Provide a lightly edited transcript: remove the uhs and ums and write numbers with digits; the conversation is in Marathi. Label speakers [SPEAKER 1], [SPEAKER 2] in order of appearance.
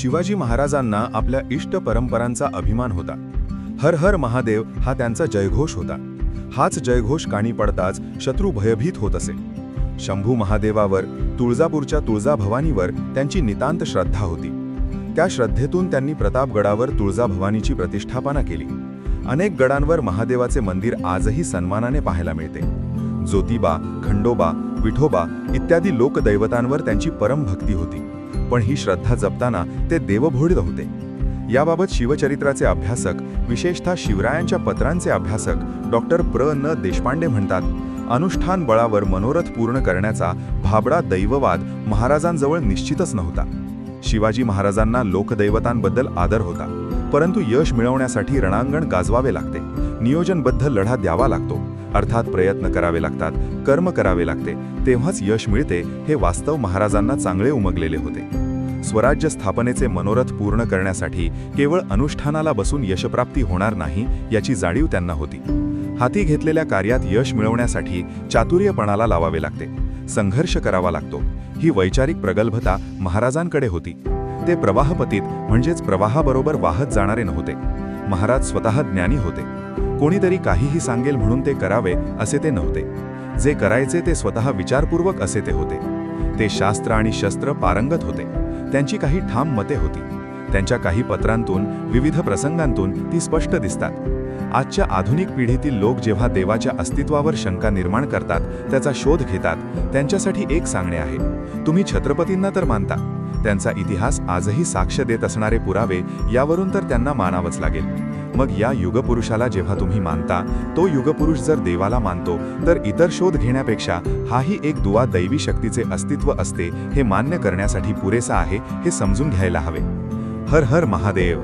[SPEAKER 1] शिवाजी महाराजांना आपल्या इष्ट परंपरांचा अभिमान होता. हर हर महादेव हा त्यांचा जयघोष होता. हाच जयघोष कानी पडताच शत्रू भयभीत होत असे. शंभू महादेवावर, तुळजापूरच्या तुळजाभवानीवर त्यांची नितांत श्रद्धा होती. त्या श्रद्धेतून त्यांनी प्रतापगडावर तुळजाभवानीची प्रतिष्ठापना केली. अनेक गडांवर महादेवाचे मंदिर आजही सन्मानाने पाहायला मिळते. ज्योतिबा, खंडोबा, विठोबा इत्यादी लोकदैवतांवर त्यांची परम भक्ती होती. पण ही श्रद्धा जपताना ते देवभोळीत होते. याबाबत शिवचरित्राचे अभ्यासक, विशेषतः शिवरायांच्या पत्रांचे अभ्यासक डॉक्टर न देशपांडे म्हणतात, अनुष्ठान बळावर मनोरथ पूर्ण करण्याचा भाबडा दैववाद महाराजांजवळ निश्चितच नव्हता. शिवाजी महाराजांना लोकदैवतांबद्दल आदर होता, परंतु यश मिळवण्यासाठी रणांगण गाजवावे लागते, नियोजनबद्ध लढा द्यावा लागतो, अर्थात प्रयत्न करावे लागतात, कर्म करावे लागते, तेव्हाच यश मिळते हे वास्तव महाराजांना चांगले उमगलेले होते. स्वराज्य स्थापनेचे मनोरथ पूर्ण करण्यासाठी केवळ अनुष्ठानाला बसून यशप्राप्ती होणार नाही याची जाणीव त्यांना होती. हाती घेतलेल्या कार्यात यश मिळवण्यासाठी चातुर्यपणाला लावावे लागते, संघर्ष करावा लागतो. ही वैचारिक प्रगल्भता महाराजांकडे होती. ते प्रवाहपतीत म्हणजेच प्रवाहाबरोबर वाहत जाणारे नव्हते. महाराज स्वतः ज्ञानी होते. कोणीतरी काहीही सांगेल म्हणून ते करावे असे ते नव्हते. जे करायचे ते स्वतः विचारपूर्वक असे ते होते. ते शास्त्र आणि शस्त्र पारंगत होते. त्यांची काही ठाम मते होती. त्यांच्या काही पत्रांतून, विविध प्रसंगांतून ती स्पष्ट दिसतात. आजच्या आधुनिक पिढीतील लोक जेव्हा देवाच्या अस्तित्वावर शंका निर्माण करतात, त्याचा शोध घेतात, त्यांच्यासाठी एक सांगणे आहे, तुम्ही छत्रपतींना तर मानता, त्यांचा इतिहास आजही साक्ष देत असणारे पुरावे यावरून तर त्यांना मानावंच लागेल. मग या युगपुरुषाला जेव्हा तुम्ही मानता, तो युगपुरुष जर देवाला मानतो, तर इतर शोध घेण्यापेक्षा हाही एक दुवा दैवी शक्तीचे अस्तित्व असते हे मान्य करण्यासाठी पुरेसा आहे हे समजून घ्यायला हवे. हर हर महादेव.